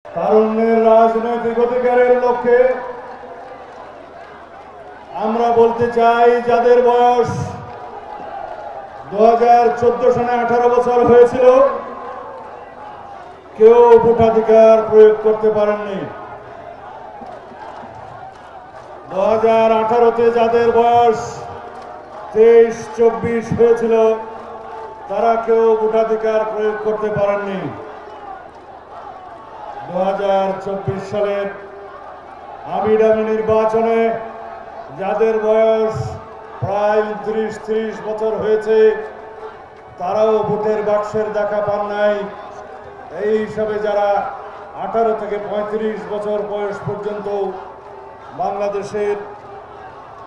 তারুণ্যের রাজনৈতিক অধিকারের লক্ষ্যে আমরা বলতে চাই, যাদের বয়স 2014 সনে 18 বছর হয়েছিল, কেউ ভোটাধিকার প্রয়োগ করতে পারেননি। 2018-তে যাদের বয়স 23-24 হয়েছিল, তারা কেউ ভোটাধিকার প্রয়োগ করতে পারেননি। 2024 সালের আমিডামি নির্বাচনে যাদের বয়স প্রায় 30 বছর হয়েছে, তারাও ভোটের বাক্সের দেখা পান নাই। এই হিসাবে যারা 18 থেকে 35 বছর বয়স পর্যন্ত বাংলাদেশের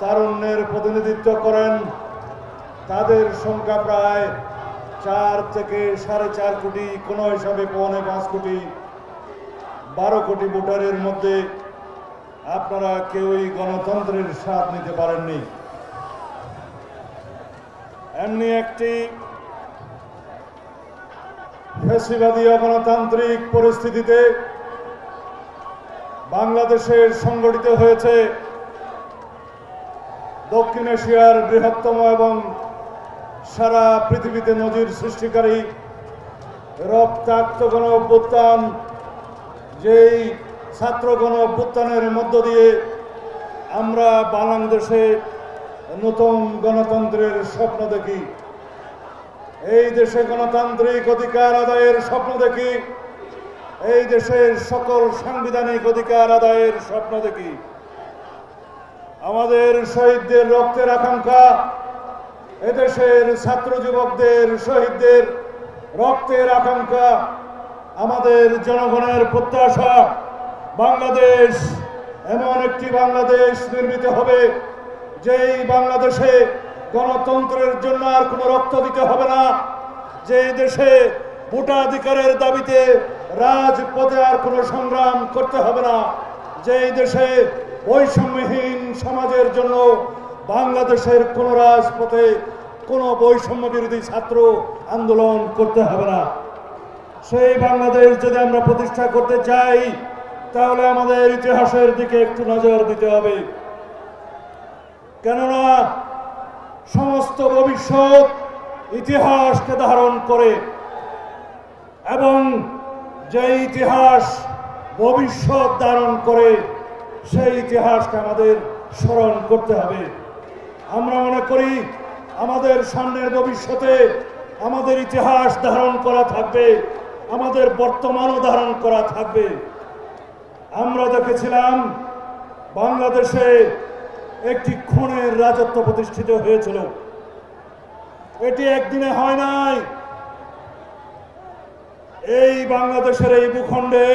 তারুণ্যের প্রতিনিধিত্ব করেন, তাদের সংখ্যা প্রায় 4 থেকে 4.5 কোটি, কোনো হিসাবে 4.5 কোটি। 12 কোটি ভোটারের মধ্যে আপনারা কেউই গণতন্ত্রের স্বাদ নিতে পারেননি। এমনি একটি ফ্যাসিবাদী অগণতান্ত্রিক পরিস্থিতিতে বাংলাদেশে সংগঠিত হয়েছে দক্ষিণ এশিয়ার বৃহত্তম এবং সারা পৃথিবীতে নজির সৃষ্টিকারী রক্তাক্ত গণ অভ্যুত্থান। যেই ছাত্র গণ অভ্যুত্থানের মধ্য দিয়ে আমরা বাংলাদেশে নতুন গণতন্ত্রের স্বপ্ন দেখি, এই দেশে গণতান্ত্রিক অধিকার আদায়ের স্বপ্ন দেখি, এই দেশের সকল সাংবিধানিক অধিকার আদায়ের স্বপ্ন দেখি। আমাদের শহীদদের রক্তের আকাঙ্ক্ষা, এদেশের ছাত্র যুবকদের শহীদদের রক্তের আকাঙ্ক্ষা, আমাদের জনগণের প্রত্যাশা, বাংলাদেশ এমন একটি বাংলাদেশ নির্মিত হবে যেই বাংলাদেশে গণতন্ত্রের জন্য আর কোনো রক্ত দিতে হবে না, যেই দেশে ভোটাধিকারের দাবিতে রাজপথে আর কোনো সংগ্রাম করতে হবে না, যেই দেশে বৈষম্যহীন সমাজের জন্য বাংলাদেশের কোনো রাজপথে কোনো বৈষম্য বিরোধী ছাত্র আন্দোলন করতে হবে না। সেই বাংলাদেশ যদি আমরা প্রতিষ্ঠা করতে চাই, তাহলে আমাদের ইতিহাসের দিকে একটু নজর দিতে হবে। কেননা সমস্ত ভবিষ্যৎ ইতিহাসকে ধারণ করে, এবং যে ইতিহাস ভবিষ্যৎ ধারণ করে সেই ইতিহাসকে আমাদের স্মরণ করতে হবে। আমরা মনে করি আমাদের সামনের ভবিষ্যতে আমাদের ইতিহাস ধারণ করা থাকবে, আমাদের বর্তমানও ধারণ করা থাকবে। আমরা দেখেছিলাম বাংলাদেশে একটি খুনের রাজত্ব প্রতিষ্ঠিত হয়েছিল। এটি একদিনে হয় নাই। এই বাংলাদেশের এই ভূখণ্ডে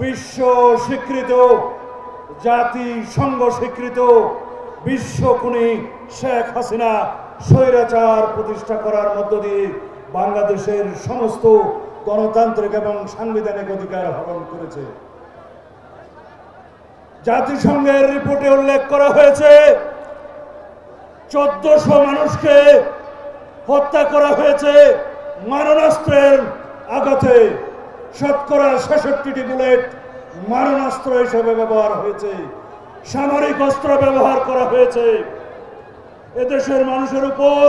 বিশ্ব স্বীকৃত, জাতিসংঘ স্বীকৃত বিশ্ব খুনি শেখ হাসিনা স্বৈরাচার প্রতিষ্ঠা করার মধ্য দিয়ে বাংলাদেশের সমস্ত গণতান্ত্রিক এবং সাংবিধানিক অধিকার হরণ করেছে। জাতিসংঘের রিপোর্টে উল্লেখ করা হয়েছে 1400 মানুষকে হত্যা করা হয়েছে মারণাস্ত্রের আঘাতে। শতকরা 66টি বুলেট মারণাস্ত্র হিসেবে ব্যবহার হয়েছে, সামরিক অস্ত্র ব্যবহার করা হয়েছে। এদেশের মানুষের উপর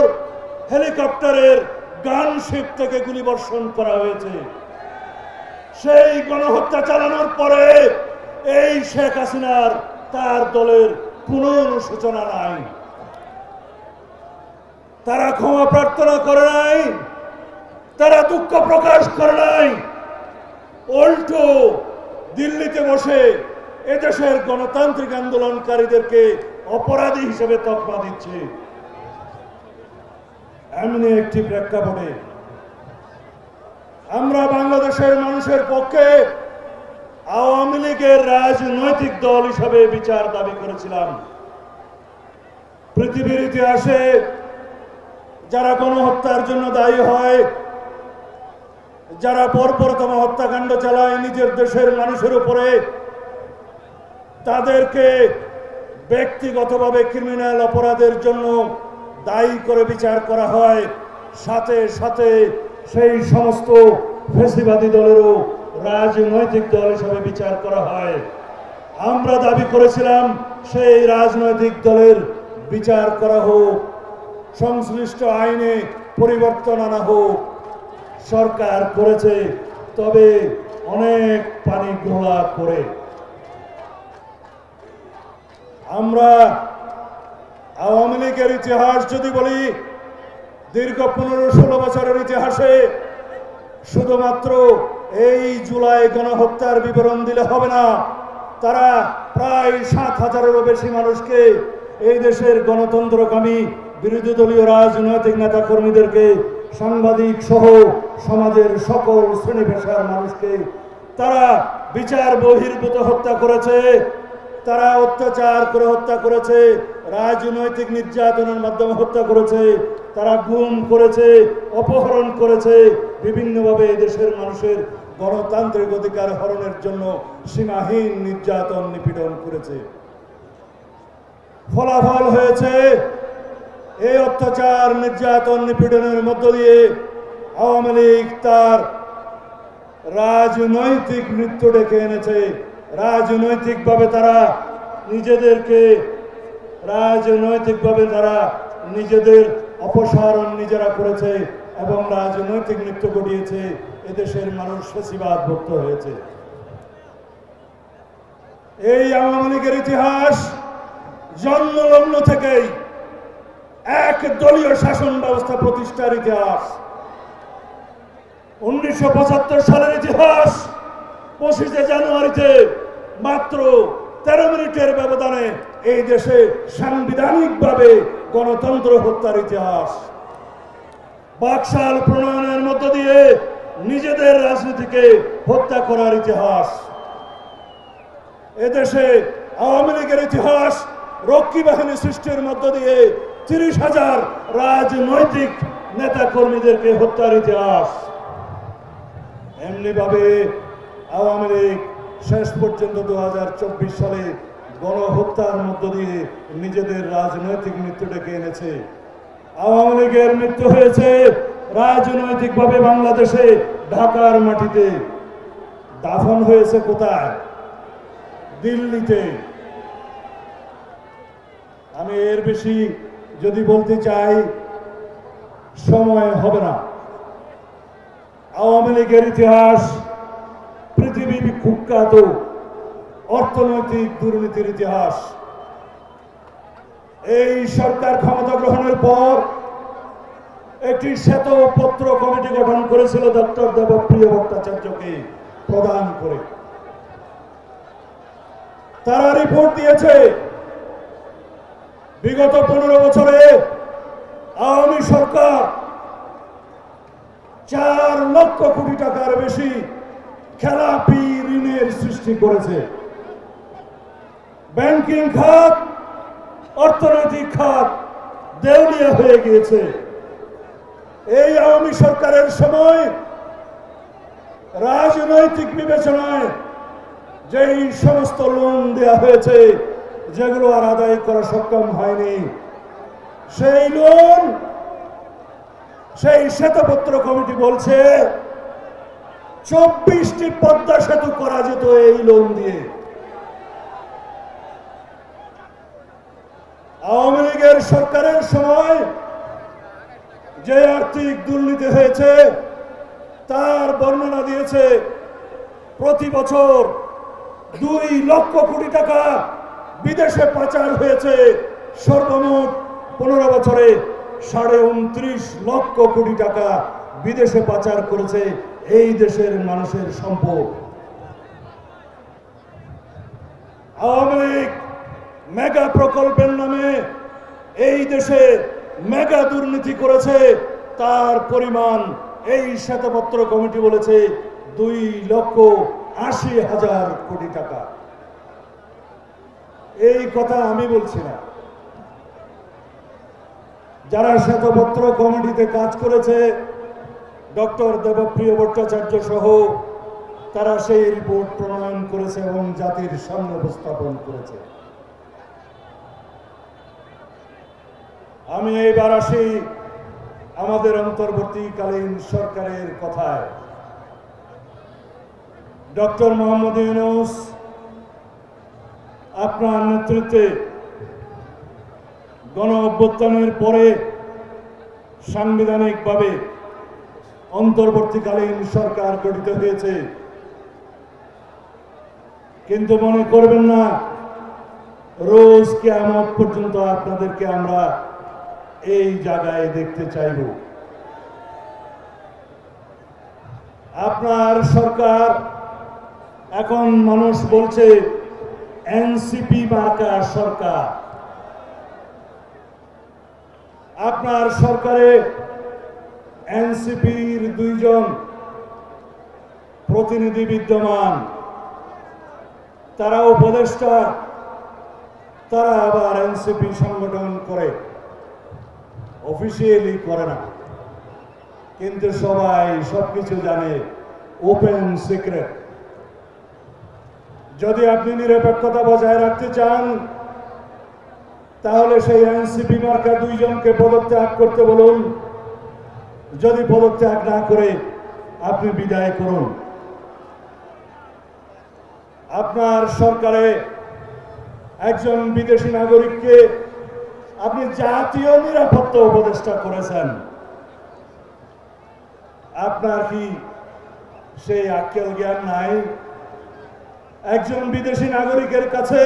হেলিকপ্টারের গানশিপ থেকে গুলিবর্ষণ করা হয়েছে। সেই গণহত্যা চালানোর পরে এই শেখ হাসিনার তার দলের কোনো অনুশোচনা নাই। তারা ক্ষমা প্রার্থনা করে নাই, তারা দুঃখ প্রকাশ করে নাই, উল্টো দিল্লিতে বসে এদেশের গণতান্ত্রিক আন্দোলনকারীদেরকে অপরাধী হিসেবে তকমা দিচ্ছে। এমনি একটি প্রেক্ষাপটে আমরা বাংলাদেশের মানুষের পক্ষে আওয়ামী লীগের রাজনৈতিক দল হিসাবে বিচার দাবি করেছিলাম। পৃথিবীর ইতিহাসে যারা গণহত্যার জন্য দায়ী হয়, যারা বর্বরতম হত্যাকাণ্ড চালায় নিজের দেশের মানুষের উপরে, তাদেরকে ব্যক্তিগতভাবে ক্রিমিনাল অপরাধের জন্য দায়ী করে বিচার করা হয়। সাথে সাথে সেই সমস্ত ফ্যাসিবাদী দলেরও রাজনৈতিক দল হিসেবে বিচার করা হয়। আমরা দাবি করেছিলাম সেই রাজনৈতিক দলের বিচার করা হোক, সংশ্লিষ্ট আইনে পরিবর্তন আনা হোক। সরকার করেছে, তবে অনেক পানি ঘোলা করে। আমরা আওয়ামী লীগের ইতিহাস যদি বলি, দীর্ঘ 15-16 বছরের ইতিহাসে শুধুমাত্র এই জুলাই গণহত্যার বিবরণ দিলে হবে না। তারা প্রায় 7,000-এরও বেশি মানুষকে, এই দেশের গণতন্ত্রকামী বিরোধী দলীয় রাজনৈতিক নেতা কর্মীদেরকে, সাংবাদিক সহ সমাজের সকল শ্রেণী পেশার মানুষকে তারা বিচার বহির্ভূত হত্যা করেছে। তারা অত্যাচার করে হত্যা করেছে, রাজনৈতিক নির্যাতনের মাধ্যমে হত্যা করেছে, তারা গুম করেছে, অপহরণ করেছে, বিভিন্নভাবে দেশের মানুষের গণতান্ত্রিক অধিকার হরণের জন্য সীমাহীন নির্যাতন নিপীড়ন করেছে। ফলাফল হয়েছে এই অত্যাচার নির্যাতন নিপীড়নের মধ্য দিয়ে আওয়ামী লীগ তার রাজনৈতিক মৃত্যু ডেকে এনেছে। রাজনৈতিকভাবে তারা নিজেদের অপসারণ নিজেরা করেছে এবং রাজনৈতিক মৃত্যু ঘটিয়েছে। এদেশের মানুষ ফ্যাসিবাদ মুক্ত হয়েছে। এই আওয়ামী লীগের ইতিহাস জন্মলগ্ন থেকেই এক দলীয় শাসন ব্যবস্থা প্রতিষ্ঠার ইতিহাস। 1975 সালের ইতিহাস 25শে জানুয়ারিতে মাত্র 13 মিনিটের ব্যবধানে এই দেশে সাংবিধানিকভাবে গণতন্ত্র হত্যার ইতিহাস। বাকশাল প্রণয়নের মধ্য দিয়ে নিজেদের রাজনীতিকে হত্যা করার ইতিহাস। এদেশে আওয়ামী লীগের ইতিহাস রক্ষী বাহিনী সৃষ্টির মধ্য দিয়ে 30,000 রাজনৈতিক নেতা কর্মীদেরকে হত্যার ইতিহাস। এমনিভাবে আওয়ামী লীগ শেষ পর্যন্ত 2024 সালে গণহত্যার মধ্য দিয়ে নিজেদের রাজনৈতিক মৃত্যু ডেকে এনেছে। আওয়ামী লীগের মৃত্যু হয়েছে রাজনৈতিকভাবে বাংলাদেশে, ঢাকার মাটিতে। দাফন হয়েছে কোথায়? দিল্লিতে। আমি এর বেশি যদি বলতে চাই সময় হবে না। আওয়ামী লীগের ইতিহাস পৃথিবী কুখ্যাত অর্থনৈতিক দুর্নীতির ইতিহাস। এই সরকার ক্ষমতা গ্রহণের পর একটি শ্বেতপত্র কমিটি গঠন করেছিল ডক্টর দেবপ্রিয় ভট্টাচার্যকে প্রদান করে। তারা রিপোর্ট দিয়েছে বিগত 15 বছরে আওয়ামী সরকার 4 লক্ষ কোটি টাকার বেশি খেলাপি ঋণের সৃষ্টি করেছে। ব্যাংকিং খাত, অর্থনৈতিক খাত দেউলিয়া হয়ে গিয়েছে। এই আওয়ামী সরকারের সময় রাজনৈতিক বিবেচনায় যেই সমস্ত লোন দেওয়া হয়েছে, যেগুলো আর আদায় করা সক্ষম হয়নি, সেই লোন, সেই শ্বেতপত্র কমিটি বলছে 24টি পদ্মা সেতু করা যেত এই লোন দিয়ে। আওয়ামী লীগের সরকারের সময় যে আর্থিক দুর্নীতি হয়েছে তার বর্ণনা দিয়েছে প্রতি বছর 2 লক্ষ কোটি টাকা বিদেশে পাচার হয়েছে। সর্বমোট 15 বছরে 29.5 লক্ষ কোটি টাকা বিদেশে পাচার করেছে এই দেশের মানুষের সম্পদ। আওয়ামী লীগ মেগা প্রকল্পের নামে এই দেশে মেগা দুর্নীতি করেছে। তার পরিমাণ এই শ্বেতপত্র কমিটি বলেছে 2,80,000 কোটি টাকা। এই কথা আমি বলছি না, যারা শ্বেতপত্র কমিটিতে কাজ করেছে ডক্টর দেবপ্রিয় ভট্টাচার্য সহ, তারা সেই রিপোর্ট প্রণয়ন করেছে এবং জাতির সামনে উপস্থাপন করেছে। আমি এইবার আসি আমাদের অন্তর্বর্তীকালীন সরকারের কথায়। ডক্টর মোহাম্মদ ইউনূস আপনার নেতৃত্বে গণ অভ্যুত্থানের পরে সাংবিধানিকভাবে অন্তর্বর্তীকালীন সরকার গঠিত হয়েছে, কিন্তু মনে করবেন না রোজ কিয়ামত পর্যন্ত আপনাদেরকে আমরা এই জায়গায় দেখতে চাইব। আপনার সরকার এখন মানুষ বলছে এনসিপি মার্কা সরকার। আপনার সরকারে এনসিপির 2 জন প্রতিনিধি বিদ্যমান, তারা উপদেষ্টা, তারা আবার এনসিপি সংগঠন করে, অফিসিয়ালি করে না, কিন্তু সবাই সবকিছু জানে, ওপেন সিক্রেট। যদি আপনি নিরপেক্ষতা বজায় রাখতে চান তাহলে সেই এনসিপি মার্কা 2 জনকে পদত্যাগ করতে বলুন। যদি পদত্যাগ না করে আপনি বিদায় করুন। আপনার সরকারে একজন বিদেশি নাগরিককে আপনি জাতীয় নিরাপত্তা উপদেষ্টা করেছেন। আপনার কি সেই আক্কেল জ্ঞান নাই? একজন বিদেশি নাগরিকের কাছে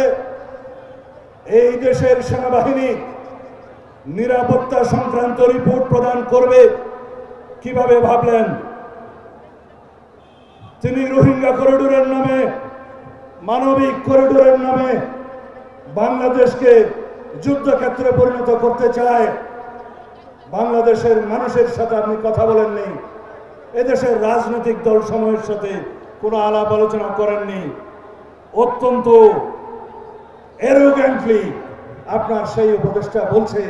এই দেশের সেনাবাহিনী নিরাপত্তা সংক্রান্ত রিপোর্ট প্রদান করবে কিভাবে ভাবলেন? তিনি রোহিঙ্গা করিডোরের নামে, মানবিক করিডোরের নামে বাংলাদেশকে যুদ্ধক্ষেত্রে পরিণত করতে চায়। বাংলাদেশের মানুষের সাথে আপনি কথা বলেননি, এদেশের রাজনৈতিক দল সমূহের সাথে কোনো আলাপ আলোচনা করেননি। অত্যন্ত অ্যারোগ্যান্টলি আপনার সেই উপদেষ্টা বলছে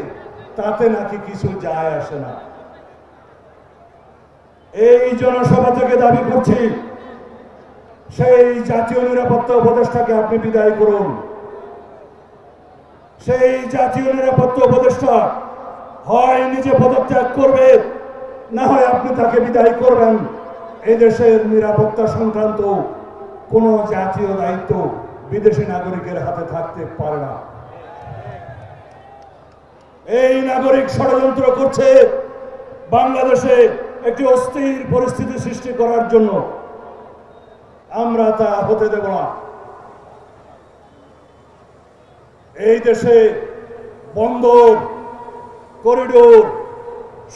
তাতে নাকি কিছু যায় আসে না। এই জনসভা থেকে দাবি করছি সেই জাতীয় নিরাপত্তা উপদেষ্টাকে আপনি বিদায় করুন। সেই জাতীয় নিরাপত্তা উপদেষ্টা হয় নিজে পদত্যাগ করবে, না হয় আপনি তাকে বিদায় করবেন। এই দেশের নিরাপত্তা সংক্রান্ত কোন জাতীয় দায়িত্ব বিদেশি নাগরিকের হাতে থাকতে পারে না। এই নাগরিক ষড়যন্ত্র করছে বাংলাদেশে একটি অস্থির পরিস্থিতি সৃষ্টি করার জন্য। আমরা তা হতে দেব না। এই দেশে বন্দর, করিডোর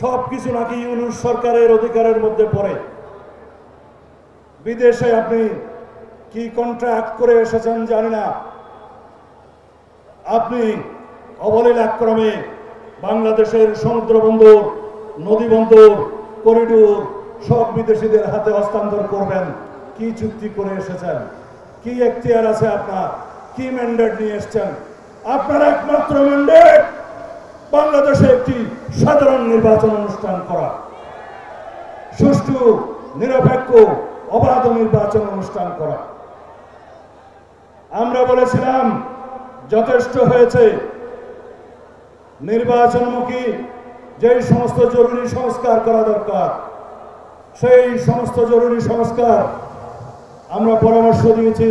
সবকিছু নাকি ইউনূস সরকারের অধিকারের মধ্যে পড়ে। বিদেশে আপনি কি কন্ট্রাক্ট করে এসেছেন জানি না, আপনি অবলীলাক্রমে বাংলাদেশের সমুদ্র বন্দর, নদী বন্দর, করিডোর সব বিদেশিদের হাতে হস্তান্তর করবেন। কি চুক্তি করে এসেছেন? কি এখতিয়ার আছে আপনার? কি ম্যান্ডেট নিয়ে এসেছেন? আপনার একমাত্র ম্যান্ডেট বাংলাদেশে একটি সাধারণ নির্বাচন অনুষ্ঠান করা, সুষ্ঠু, নিরপেক্ষ, অবাধ নির্বাচন অনুষ্ঠান করা। আমরা বলেছিলাম যথেষ্ট হয়েছে। নির্বাচনমুখী যেই সমস্ত জরুরি সংস্কার করা দরকার সেই সমস্ত জরুরি সংস্কার আমরা পরামর্শ দিয়েছি।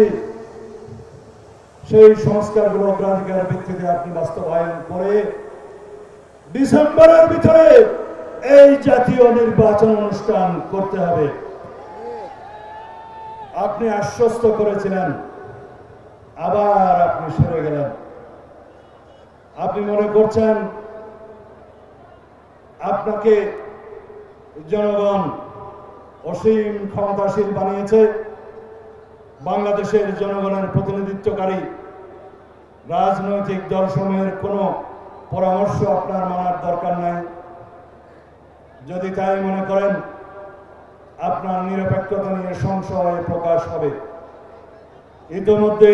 সেই সংস্কারগুলো অগ্রাধিকারের ভিত্তিতে আপনি বাস্তবায়ন করে ডিসেম্বরের ভিতরে এই জাতীয় নির্বাচন অনুষ্ঠান করতে হবে। আপনি আশ্বস্ত করেছিলেন, আবার আপনি সরে গেলেন। আপনি মনে করছেন আপনাকে জনগণ অসীম ক্ষমতাশীল বানিয়েছে। বাংলাদেশের জনগণের প্রতিনিধিত্বকারী রাজনৈতিক দলসমূহের কোনো পরামর্শ আপনার মানার দরকার নাই। যদি তাই মনে করেন, আপনার নিরপেক্ষতা নিয়ে সংশয় প্রকাশ হবে। ইতিমধ্যে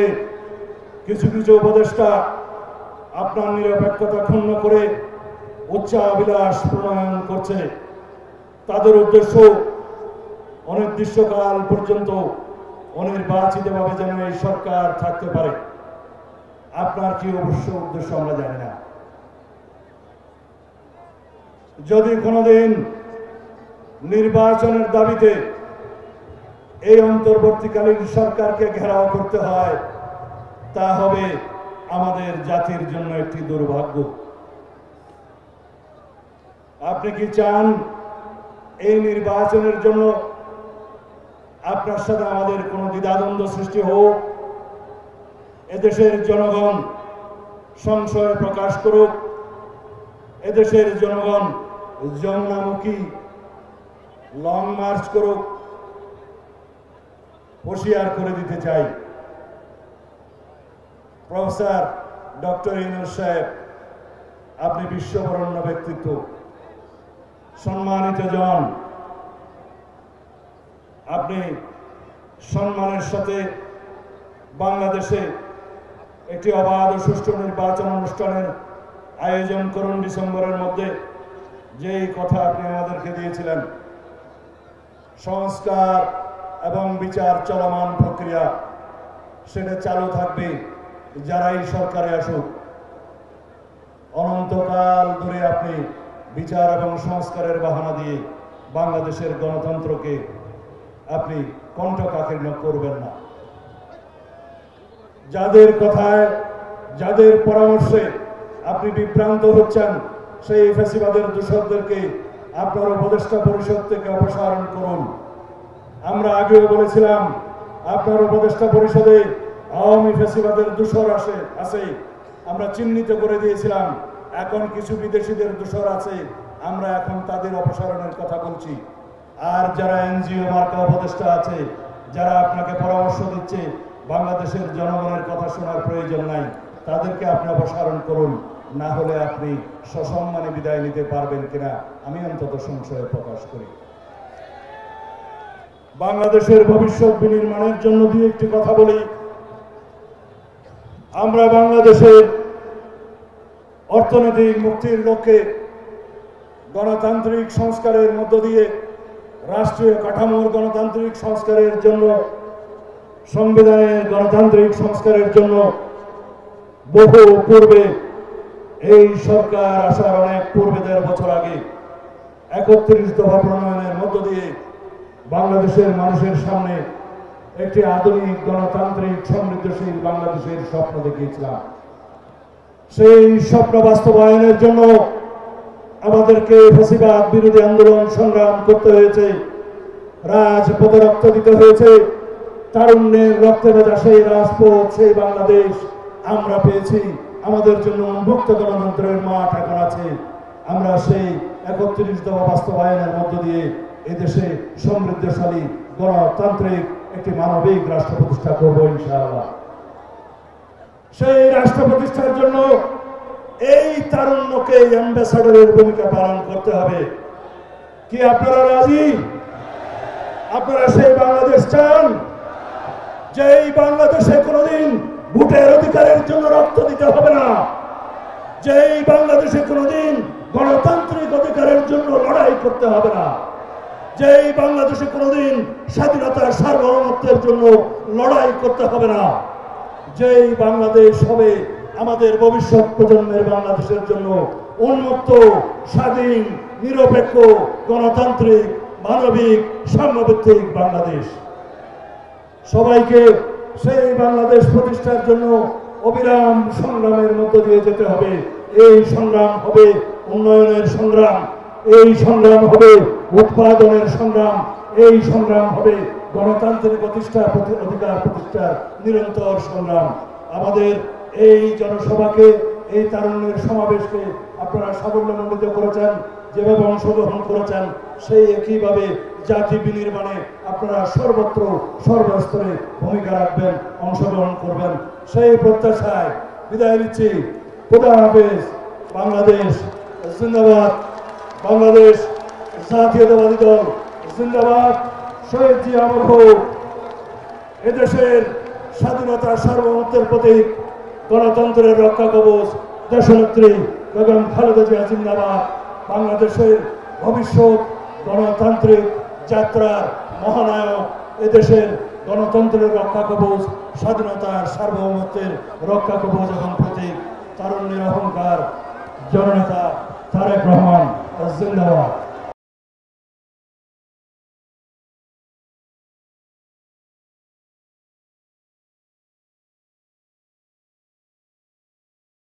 কিছু কিছু উপদেষ্টা আপনার নিরপেক্ষতা ক্ষুণ্ণ করে উচ্চাভিলাষ প্রণয়ন করছে। তাদের উদ্দেশ্য অনির্দিষ্টকাল পর্যন্ত অনির্বাচিতভাবে যেন এই সরকার থাকতে পারে। আপনার কি অবশ্য উদ্দেশ্য আমরা জানি না। যদি কোনোদিন নির্বাচনের দাবিতে এই অন্তর্বর্তীকালীন সরকারকে ঘেরাও করতে হয়, তা হবে আমাদের জাতির জন্য একটি দুর্ভাগ্য। আপনি কি চান এই নির্বাচনের জন্য আপনার সাথে আমাদের কোনো দ্বিধাদ্বন্দ্ব সৃষ্টি হোক? এদেশের জনগণ সংশয় প্রকাশ করুক, এদেশের জনগণ যমুনামুখী লং মার্চ করুক, হুঁশিয়ার করে দিতে চাই। প্রফেসর ডক্টর ইউনূস সাহেব, আপনি বিশ্ববরেণ্য ব্যক্তিত্ব, সম্মানিত জন, আপনি সম্মানের সাথে বাংলাদেশে একটি অবাধ ও সুষ্ঠু নির্বাচন অনুষ্ঠানের আয়োজন করুন ডিসেম্বরের মধ্যে। যেই কথা আপনি আমাদেরকে দিয়েছিলেন, সংস্কার এবং বিচার চলমান প্রক্রিয়া সেটা চালু থাকবে যারাই সরকারে আসুক। অনন্তকাল ধরে আপনি বিচার এবং সংস্কারের বাহানা দিয়ে বাংলাদেশের গণতন্ত্রকে আপনি কণ্ঠকাঠিন্য করবেন না। যাদের কথায়, যাদের পরামর্শে আপনি বিভ্রান্ত হচ্ছেন, সেই ফ্যাসিবাদের দূষকদেরকে আপনার উপদেষ্টা পরিষদ থেকে অপসারণ করুন। আমরা আগেও বলেছিলাম, আপনার উপদেষ্টা পরিষদে আওয়ামী ফ্যাসিবাদের দূষর আছে, আমরা চিহ্নিত করে দিয়েছিলাম। এখন কিছু বিদেশিদের দূষর আছে, আমরা এখন তাদের অপসারণের কথা বলছি। আর যারা এনজিও মার্কা উপদেষ্টা আছে, যারা আপনাকে পরামর্শ দিচ্ছে, বাংলাদেশের জনগণের কথা শোনার প্রয়োজন নাই, তাদেরকে আপনি অপসারণ করুন। না হলে আপনি সসম্মানে বিদায় নিতে পারবেন কিনা আমি অন্তত সংশয় প্রকাশ করি। বাংলাদেশের ভবিষ্যৎ বিনির্মাণের জন্য দিয়ে একটি কথা বলি। আমরা বাংলাদেশের অর্থনৈতিক মুক্তির লক্ষ্যে গণতান্ত্রিক সংস্কারের মধ্য দিয়ে, রাষ্ট্রীয় কাঠামোর গণতান্ত্রিক সংস্কারের জন্য, সংবিধানের গণতান্ত্রিক সংস্কারের জন্য বহু পূর্বে, এই সরকার আসার অনেক পূর্বে ১.৫ বছর আগে ৩১ দফা প্রণয়নের মধ্য দিয়ে বাংলাদেশের মানুষের সামনে একটি আধুনিক গণতান্ত্রিক সমৃদ্ধশীল বাংলাদেশের স্বপ্ন দেখিয়েছিলাম। সেই স্বপ্ন বাস্তবায়নের জন্য আমাদেরকে ফ্যাসিবাদ বিরোধী আন্দোলন সংগ্রাম করতে হয়েছে, রাজপথে রক্ত দিতে হয়েছে। তারুণ্যের রক্তে ভেজা সেই রাজপথ, সেই বাংলাদেশ আমরা পেয়েছি। আমাদের জন্য উন্মুক্ত গণতন্ত্রের মাঠ এখন আছে। আমরা সেই ৩১ দফা বাস্তবায়নের মধ্য দিয়ে এদেশে সমৃদ্ধশালী গণতান্ত্রিক একটি মানবিক রাষ্ট্র প্রতিষ্ঠা করব ইনশাআল্লাহ। সেই রাষ্ট্র প্রতিষ্ঠার জন্য এই তারুণ্যকে অ্যাম্বাসাডরের ভূমিকা পালন করতে হবে। কি আপনারা রাজি? আপনারা সেই বাংলাদেশ চান, যেই বাংলাদেশে কোনোদিন ভোটের অধিকারের জন্য রক্ত দিতে হবে না, যেই বাংলাদেশে কোনোদিন গণতান্ত্রিক অধিকারের জন্য লড়াই করতে হবে না, যেই বাংলাদেশে কোনোদিন স্বাধীনতার সার্বভৌমত্বের জন্য লড়াই করতে হবে না, যেই বাংলাদেশ হবে আমাদের ভবিষ্যৎ প্রজন্মের বাংলাদেশের জন্য উন্মুক্ত, স্বাধীন, নিরপেক্ষ, গণতান্ত্রিক, মানবিক, সাম্যভিত্তিক বাংলাদেশ। সবাইকে সেই বাংলাদেশ প্রতিষ্ঠার জন্য অবিরাম সংগ্রামের মধ্য দিয়ে যেতে হবে। এই সংগ্রাম হবে উন্নয়নের সংগ্রাম, এই সংগ্রাম হবে উৎপাদনের সংগ্রাম, এই সংগ্রাম হবে গণতান্ত্রিক অধিকার প্রতিষ্ঠার নিরন্তর সংগ্রাম। আমাদের এই জনসভাকে, এই তারুণ্যের সমাবেশকে আপনারা সাফল্যমণ্ডিত করেছেন, যেভাবে অংশগ্রহণ করেছেন, সেই একইভাবে জাতি বিনির্মাণে আপনারা সর্বত্র সর্বস্তরে ভূমিকা রাখবেন, অংশগ্রহণ করবেন। সেই প্রত্যাশায় বিদায় নিচ্ছি। খোদা হাফেজ। বাংলাদেশ জিন্দাবাদ, বাংলাদেশ জাতীয়তাবাদী দল জিন্দাবাদ। শহীদ জিয়া অমর হোক। এদেশের স্বাধীনতা সার্বভৌমত্বের প্রতীক, গণতন্ত্রের রক্ষা কবচ দেশনেত্রী বেগম খালেদা জিয়া জিন্দাবাদ। বাংলাদেশের ভবিষ্যৎ গণতান্ত্রিক যাত্রার মহানায়ক, এদেশের গণতন্ত্রের রক্ষা কবচ, স্বাধীনতার সার্বভৌমত্বের রক্ষা কবচ এবং প্রতীক, তারুণ্যের অহংকার, জননেতা তারেক রহমান জিন্দাবাদ।